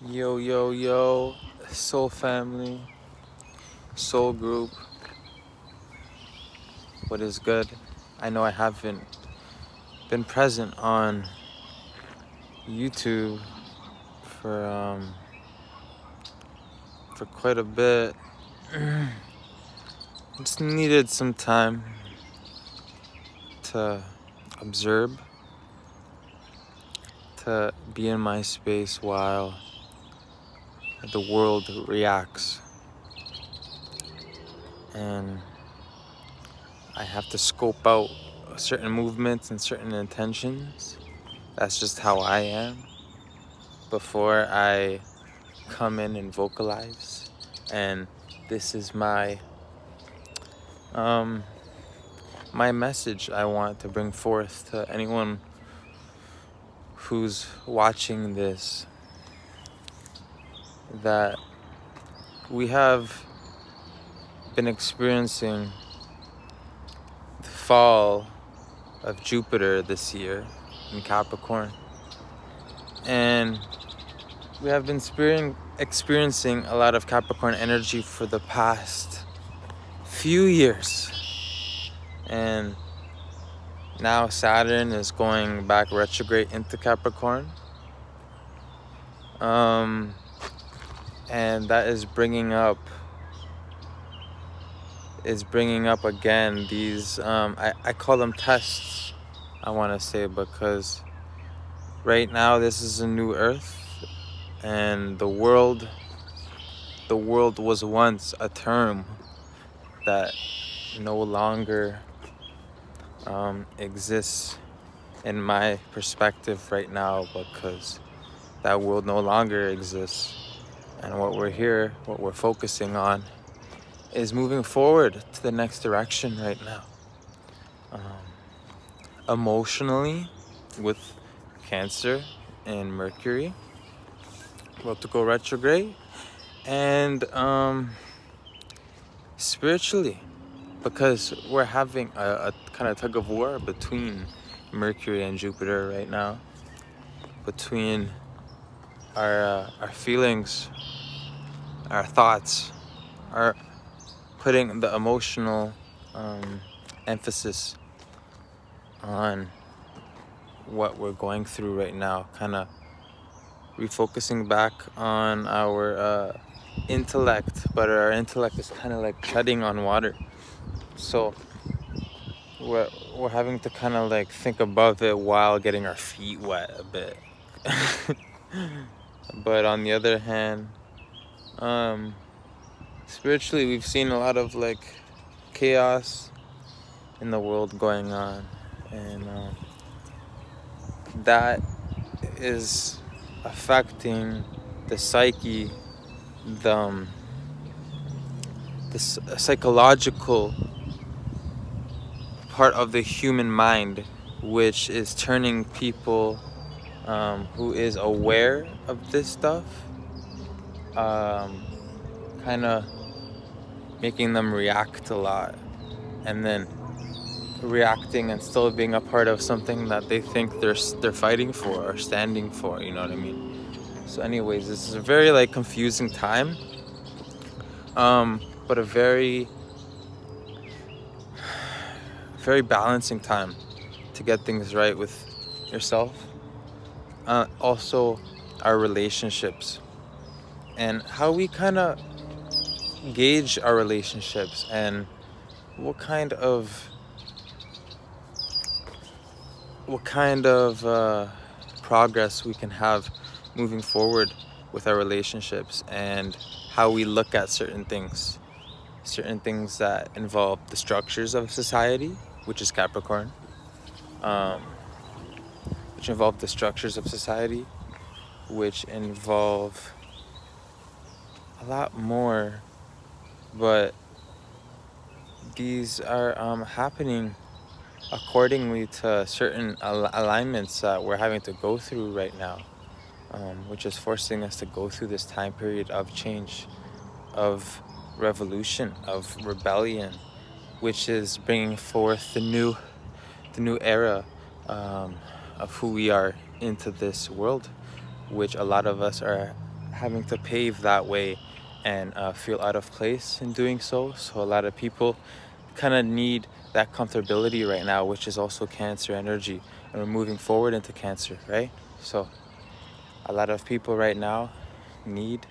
Yo, yo, yo, soul family, soul group, what is good? I know I haven't been present on YouTube for um for quite a bit. Just needed some time to observe, to be in my space while the world reacts, and I have to scope out certain movements and certain intentions. That's just how I am before I come in and vocalize. And this is um my message I want to bring forth to anyone who's watching this, that we have been experiencing the fall of Jupiter this year in Capricorn, and we have been experiencing a lot of Capricorn energy for the past few years, and now Saturn is going back retrograde into Capricorn. And that is bringing up again these I call them tests, I want to say, because right now this is a new earth, and the world was once a term that no longer exists in my perspective right now, because that world no longer exists, and what we're focusing on is moving forward to the next direction right now. Emotionally, with Cancer and Mercury about to go retrograde, and spiritually, because we're having a kind of tug of war between Mercury and Jupiter right now, between our feelings, our thoughts, our putting the emotional emphasis on what we're going through right now, kind of refocusing back on our intellect, but our intellect is kind of like treading on water, so we're having to kind of like think above it while getting our feet wet a bit. But on the other hand, spiritually, we've seen a lot of like chaos in the world going on, and that is affecting the psyche, the psychological part of the human mind, which is turning people who is aware of this stuff, kind of making them react a lot, and then reacting and still being a part of something that they think they're fighting for or standing for, you know what I mean? So anyways, this is a very like confusing time, but a very balancing time to get things right with yourself. Also our relationships, and how we kind of gauge our relationships, and what kind of progress we can have moving forward with our relationships, and how we look at certain things that involve the structures of society, which is Capricorn, which involve the structures of society, which involve a lot more, but these are happening accordingly to certain alignments that we're having to go through right now, which is forcing us to go through this time period of change, of revolution, of rebellion, which is bringing forth the new era of who we are into this world, which a lot of us are having to pave that way and feel out of place in doing so. So a lot of people kind of need that comfortability right now, which is also Cancer energy, and we're moving forward into Cancer, right? So a lot of people right now need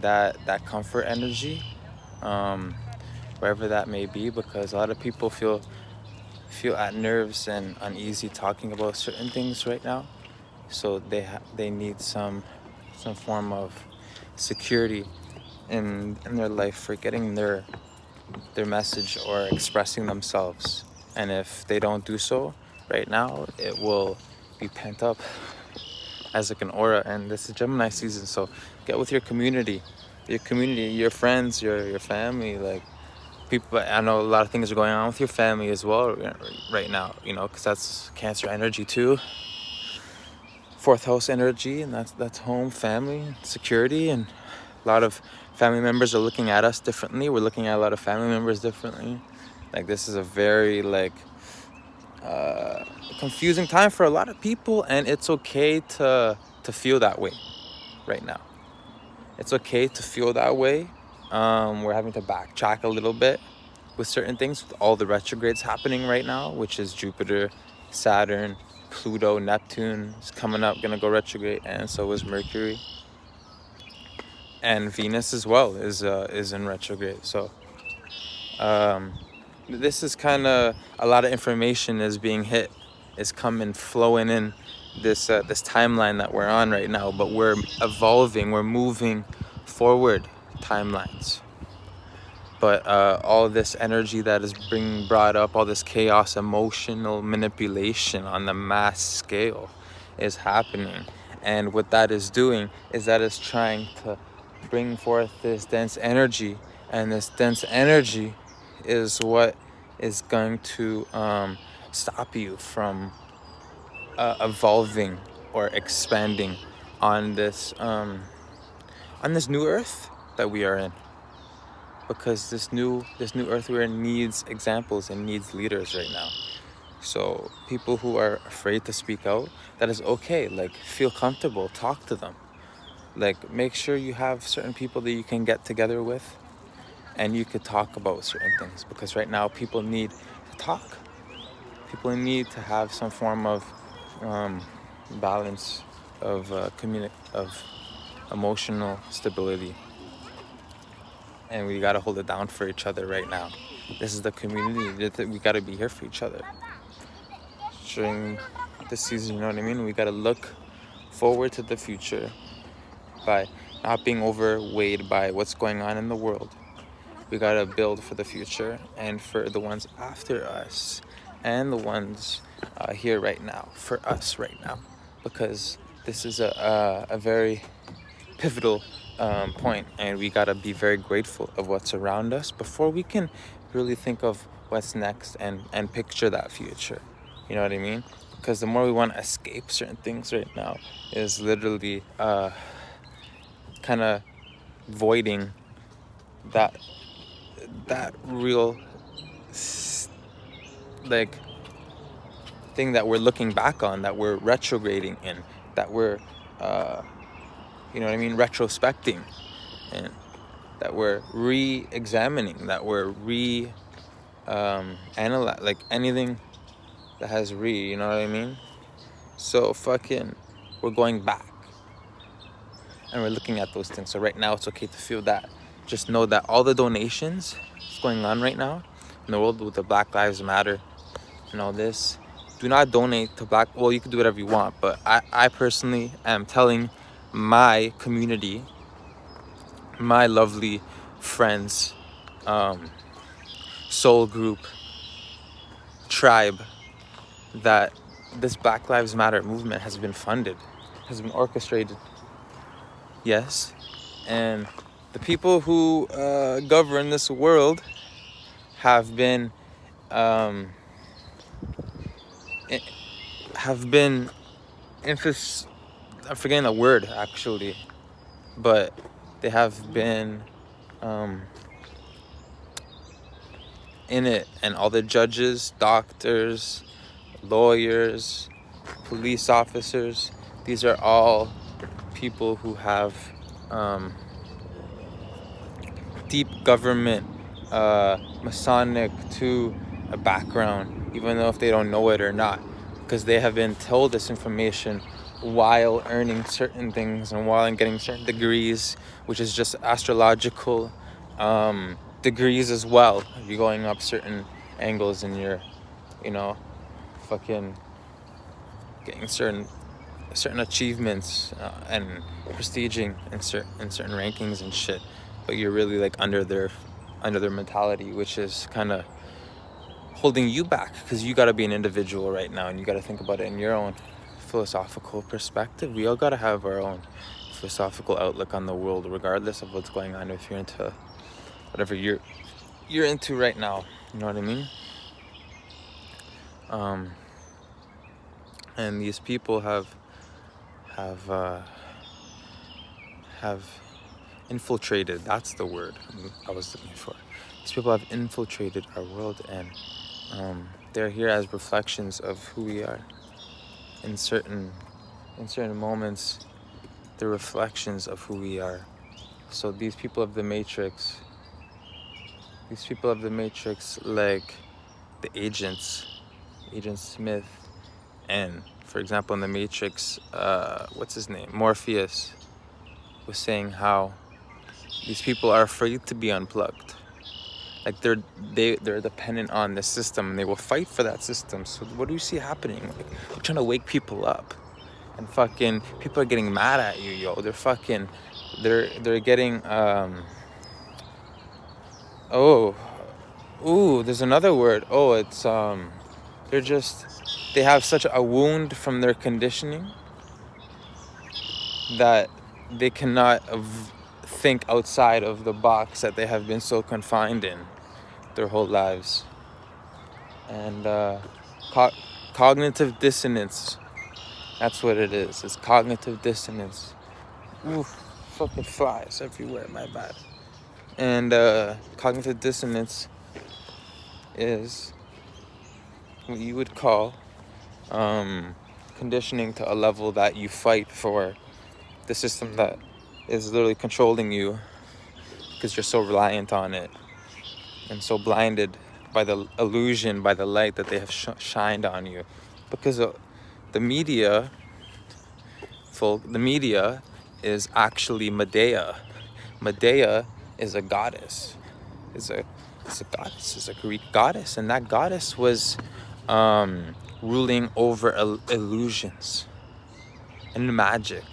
that comfort energy, wherever that may be, because a lot of people feel at nerves and uneasy talking about certain things right now. So they need some form of security in their life for getting their message or expressing themselves. And if they don't do so right now, it will be pent up as like an aura. And this is Gemini season, so get with your community, your friends, your family, like people. I know a lot of things are going on with your family as well right now, because that's Cancer energy too, fourth house energy, and that's home, family, security. And a lot of family members are looking at us differently. We're looking at a lot of family members differently. Like, this is a very confusing time for a lot of people, and it's okay to feel that way right now. It's okay to feel that way. We're having to backtrack a little bit with certain things, with all the retrogrades happening right now, which is Jupiter, Saturn, Pluto, Neptune is coming up, gonna go retrograde, and so is Mercury, and Venus as well is in retrograde. So this is kind of a lot of information is being hit, is coming, flowing in this timeline that we're on right now. But we're evolving, we're moving forward timelines. But all this energy that is being brought up, all this chaos, emotional manipulation on the mass scale is happening. And what that is doing is that it's trying to bring forth this dense energy. And this dense energy is what is going to stop you from evolving or expanding on this new earth that we are in. Because this new earth we're in needs examples and needs leaders right now. So people who are afraid to speak out, that is okay. Like, feel comfortable, talk to them. Like, make sure you have certain people that you can get together with and you could talk about certain things, because right now people need to talk. People need to have some form of balance of of emotional stability. And we gotta hold it down for each other right now. This is the community. We gotta be here for each other during this season. You know what I mean? We gotta look forward to the future by not being overweighed by what's going on in the world. We gotta build for the future and for the ones after us and the ones here right now, for us right now, because this is a very pivotal point, and we gotta be very grateful of what's around us before we can really think of what's next and picture that future. You know what I mean? Because the more we want to escape certain things right now is literally kind of voiding that real like thing that we're looking back on, that we're retrograding in, that we're you know what I mean, retrospecting, and that we're re-examining, that we're analyze, like anything that has you know what I mean? So we're going back and we're looking at those things. So right now it's okay to feel that. Just know that all the donations that's going on right now in the world with the Black Lives Matter and all this, do not donate to well, you can do whatever you want, but I personally am telling my community, my lovely friends, soul group, tribe, that this Black Lives Matter movement has been funded, has been orchestrated. Yes. And the people who govern this world have been I'm forgetting the word actually, but they have been in it, and all the judges, doctors, lawyers, police officers, these are all people who have deep government, Masonic to a background, even though if they don't know it or not, because they have been told this information while earning certain things and while getting certain degrees, which is just astrological degrees as well. You're going up certain angles in your, fucking getting certain achievements and prestiging in certain rankings and shit, but you're really like under their mentality, which is kind of holding you back, because you got to be an individual right now and you got to think about it in your own philosophical perspective. We all got to have our own philosophical outlook on the world, regardless of what's going on. If you're into whatever you're into right now, you know what I mean? And these people have infiltrated. That's the word I was looking for. These people have infiltrated our world, and they're here as reflections of who we are. In certain moments, they're reflections of who we are. So these people of the Matrix, like the Agent Smith, and for example in the Matrix, what's his name? Morpheus was saying how these people are afraid to be unplugged. Like they're dependent on the system, and they will fight for that system. So what do you see happening? Like, we're trying to wake people up, and fucking people are getting mad at you, yo. They're getting there's another word. It's they have such a wound from their conditioning that they cannot think outside of the box that they have been so confined in their whole lives. And cognitive dissonance, that's what it is. It's cognitive dissonance. Oof, fucking flies everywhere, my bad. And cognitive dissonance is what you would call conditioning to a level that you fight for the system that is literally controlling you, because you're so reliant on it and so blinded by the illusion, by the light that they have shined on you. Because the media is actually Medea. Medea is a goddess. Is a goddess. Is a Greek goddess, and that goddess was ruling over illusions and magic.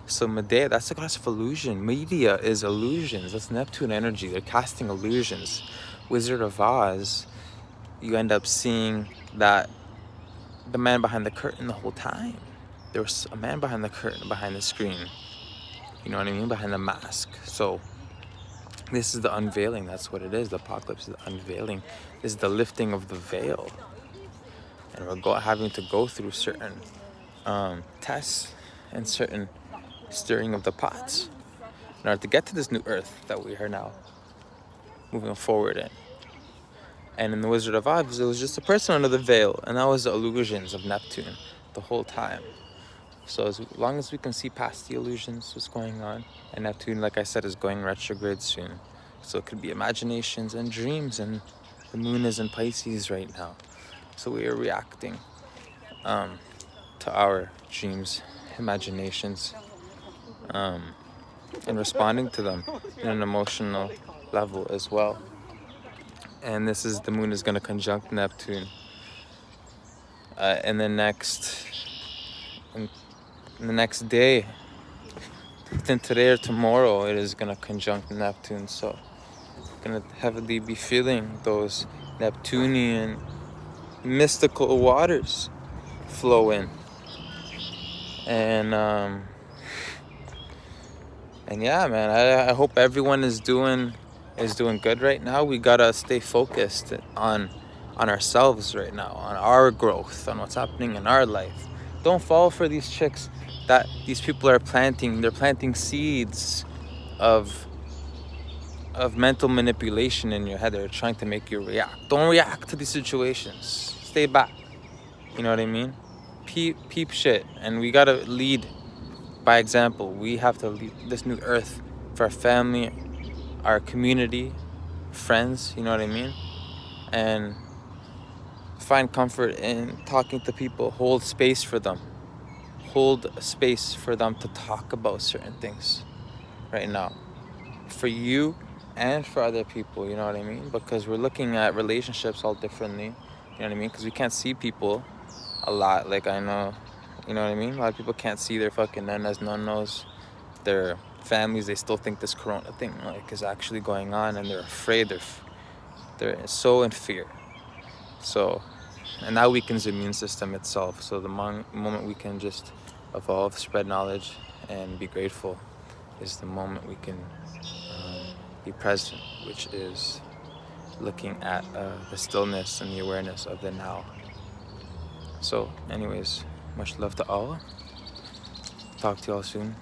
So Medea, that's the goddess of illusion. Media is illusions. That's Neptune energy. They're casting illusions. Wizard of Oz, you end up seeing that the man behind the curtain the whole time. There was a man behind the curtain, behind the screen. You know what I mean? Behind the mask. So this is the unveiling. That's what it is. The apocalypse is the unveiling. This is the lifting of the veil. And we're having to go through certain tests and certain stirring of the pots in order to get to this new earth that we are now moving forward in. And in the Wizard of Oz, it was just a person under the veil, and that was the illusions of Neptune the whole time. So as long as we can see past the illusions, what's going on, and Neptune, like I said, is going retrograde soon. So it could be imaginations and dreams, and the moon is in Pisces right now. So we are reacting to our dreams, imaginations, and responding to them in an emotional level as well. And the moon is going to conjunct Neptune in the next day, within today or tomorrow. It is going to conjunct Neptune, so going to heavily be feeling those Neptunian mystical waters flow in. And yeah, man, I hope everyone is doing good right now. We gotta stay focused on ourselves right now, on our growth, on what's happening in our life. Don't fall for these chicks that these people are planting. They're planting seeds of mental manipulation in your head. They're trying to make you react. Don't react to these situations. Stay back. You know what I mean? Peep shit. And we gotta lead by example. We have to leave this new earth for our family, our community, friends, you know what I mean? And find comfort in talking to people, hold space for them. Hold space for them to talk about certain things right now. For you and for other people, you know what I mean? Because we're looking at relationships all differently, you know what I mean? Because we can't see people a lot. Like, I know, you know what I mean? A lot of people can't see their fucking nanas, nonos, their families. They still think this corona thing like is actually going on, and they're afraid. They're so in fear. So, and that weakens the immune system itself. So the moment we can just evolve, spread knowledge, and be grateful is the moment we can be present, which is looking at the stillness and the awareness of the now. So anyways, much love to all. Talk to y'all soon.